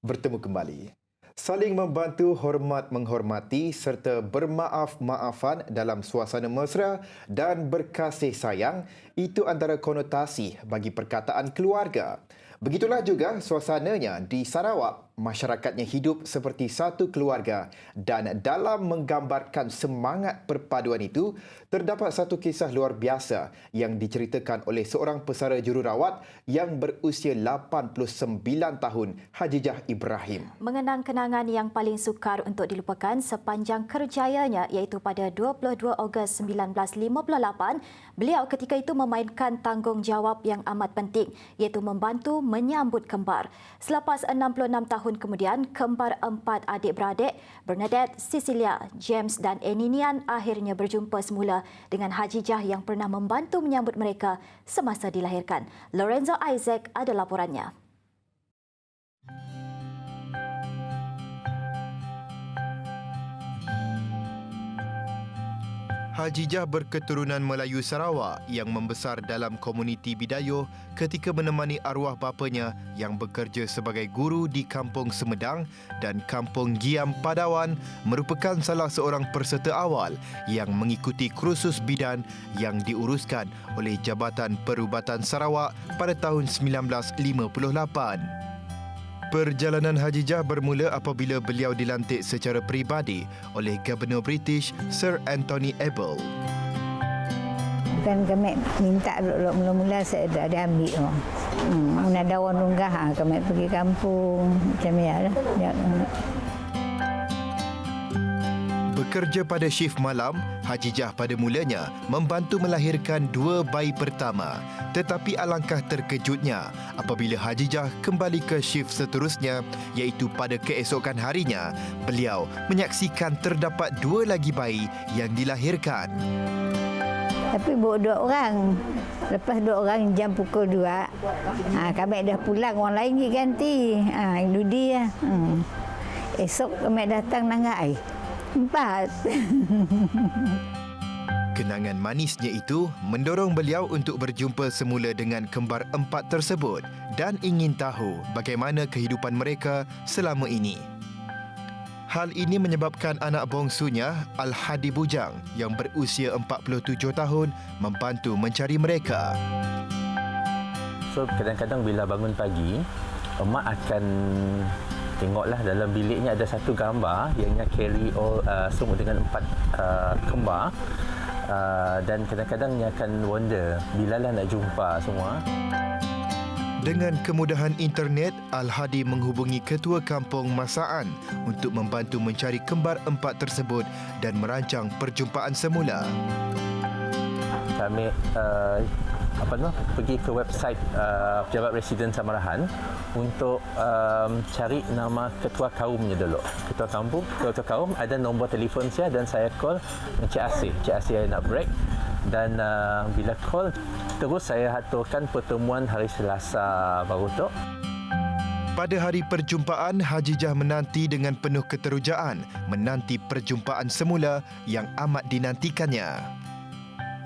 bertemu kembali. Saling membantu, hormat menghormati serta bermaaf-maafan dalam suasana mesra dan berkasih sayang, itu antara konotasi bagi perkataan keluarga. Begitulah juga suasananya di Sarawak. Masyarakatnya hidup seperti satu keluarga dan dalam menggambarkan semangat perpaduan itu, terdapat satu kisah luar biasa yang diceritakan oleh seorang pesara jururawat yang berusia 89 tahun, Hajijah Ibrahim. Mengenang kenangan yang paling sukar untuk dilupakan sepanjang kerjayanya iaitu pada 22 Ogos 1958, beliau ketika itu memainkan tanggungjawab yang amat penting iaitu membantu menyambut kembar. Selepas 66 tahun kemudian, kembar empat adik-beradik Bernadette, Cecilia, James dan Eninian akhirnya berjumpa semula dengan Hajijah yang pernah membantu menyambut mereka semasa dilahirkan. Lorenzo Isaac ada laporannya. Hajijah berketurunan Melayu Sarawak yang membesar dalam komuniti Bidayuh ketika menemani arwah bapanya yang bekerja sebagai guru di Kampung Semedang dan Kampung Giam Padawan merupakan salah seorang peserta awal yang mengikuti kursus bidan yang diuruskan oleh Jabatan Perubatan Sarawak pada tahun 1958. Perjalanan Hajijah bermula apabila beliau dilantik secara peribadi oleh Gubernur British Sir Anthony Abel. Kan kami minta dulu mula-mula saya ada ambil. Muna dawan lunggah kami pergi kampung macam ya lah. Bekerja pada shift malam, Hajijah pada mulanya membantu melahirkan dua bayi pertama. Tetapi alangkah terkejutnya apabila Hajijah kembali ke shift seterusnya iaitu pada keesokan harinya, beliau menyaksikan terdapat dua lagi bayi yang dilahirkan. Tapi bawa dua orang. Lepas dua orang jam pukul 2, kami dah pulang, orang lain pergi ganti. Itu dia. Esok kami datang nangai. 4. Kenangan manisnya itu mendorong beliau untuk berjumpa semula dengan kembar empat tersebut dan ingin tahu bagaimana kehidupan mereka selama ini. Hal ini menyebabkan anak bongsunya, Al-Hadi Bujang, yang berusia 47 tahun, membantu mencari mereka. So, kadang-kadang bila bangun pagi, emak akan tengoklah dalam biliknya ada satu gambar yang carry semua dengan 4 kembar. Dan kadang-kadang dia akan wonder bilalah nak jumpa semua. Dengan kemudahan internet, Al-Hadi menghubungi Ketua Kampung Masaan untuk membantu mencari kembar empat tersebut dan merancang perjumpaan semula. Kami pergi ke website Pejabat Residen Samarahan untuk cari nama ketua kaumnya dulu. Ketua kaum ada nombor telefon saya dan saya call Encik Asih. Encik Asih nak break dan bila call terus saya aturkan pertemuan hari Selasa baru tu. Pada hari perjumpaan, Hajijah menanti dengan penuh keterujaan menanti perjumpaan semula yang amat dinantikannya.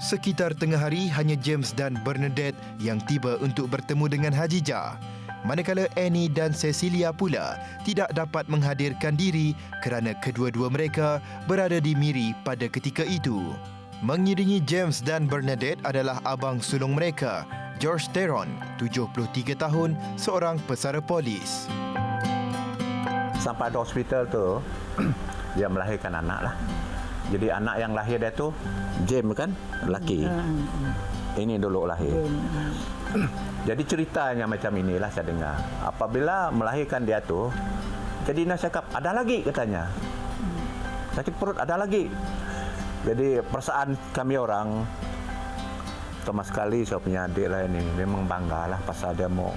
Sekitar tengah hari, hanya James dan Bernadette yang tiba untuk bertemu dengan Hajijah. Manakala Annie dan Cecilia pula tidak dapat menghadirkan diri kerana kedua-dua mereka berada di Miri pada ketika itu. Mengiringi James dan Bernadette adalah abang sulung mereka, George Teron, 73 tahun, seorang pesara polis. Sampai di hospital tu, dia melahirkan anak lah. Jadi anak yang lahir dia tu, James kan, lelaki. Ini dulu lahir. Jadi ceritanya macam inilah saya dengar. Apabila melahirkan dia tu, jadi nak cakap, ada lagi katanya. Sakit perut, ada lagi. Jadi perasaan kami orang, terutama sekali saya punya adik lah ini, memang bangga lah pasal dia mau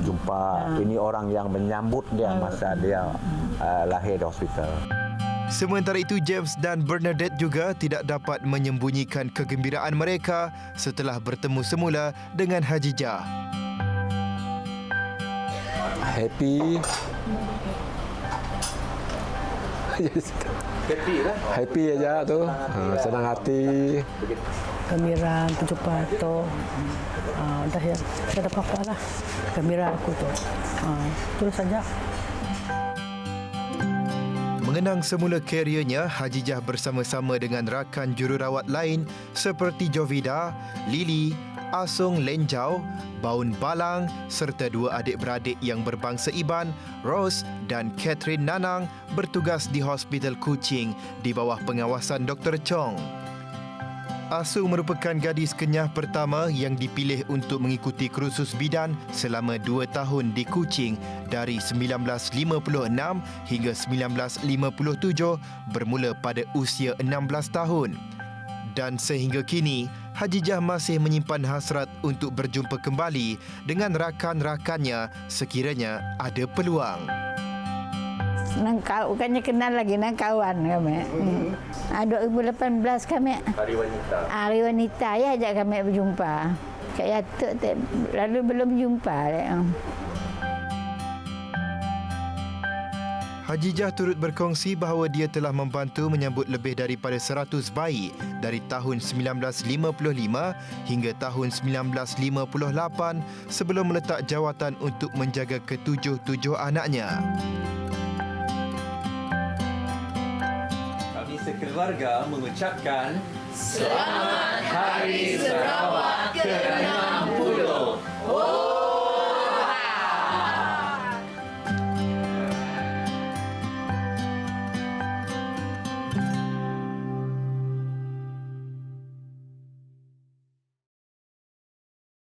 jumpa ini orang yang menyambut dia masa dia lahir di hospital. Sementara itu, James dan Bernadette juga tidak dapat menyembunyikan kegembiraan mereka setelah bertemu semula dengan Hajijah. Happy. Happy lah. Happy aja tu. Senang hati. gembira berjumpa tu. Dah ya, tak ada apa-apa lah. Gembira aku tu. Terus saja. Mengenang semula keriernya, Hajijah bersama-sama dengan rakan jururawat lain seperti Jovida, Lily, Asung Lenjau, Baun Balang serta dua adik-beradik yang berbangsa Iban, Rose dan Catherine Nanang bertugas di Hospital Kuching di bawah pengawasan Dr. Chong. Asung merupakan gadis Kenyah pertama yang dipilih untuk mengikuti kursus bidan selama 2 tahun di Kuching dari 1956 hingga 1957 bermula pada usia 16 tahun. Dan sehingga kini, Hajijah masih menyimpan hasrat untuk berjumpa kembali dengan rakan-rakannya sekiranya ada peluang. Nang kau bukannya kenal lagi nang kawan kami. 2018 kami. Hari Wanita. Hari Wanita ya ajak kami berjumpa. Kak Yatuk lalu belum jumpa. Hajijah turut berkongsi bahawa dia telah membantu menyambut lebih daripada 100 bayi dari tahun 1955 hingga tahun 1958 sebelum meletak jawatan untuk menjaga ketujuh-tujuh anaknya. Kami sekeluarga mengucapkan Selamat Hari Sarawak ke-60.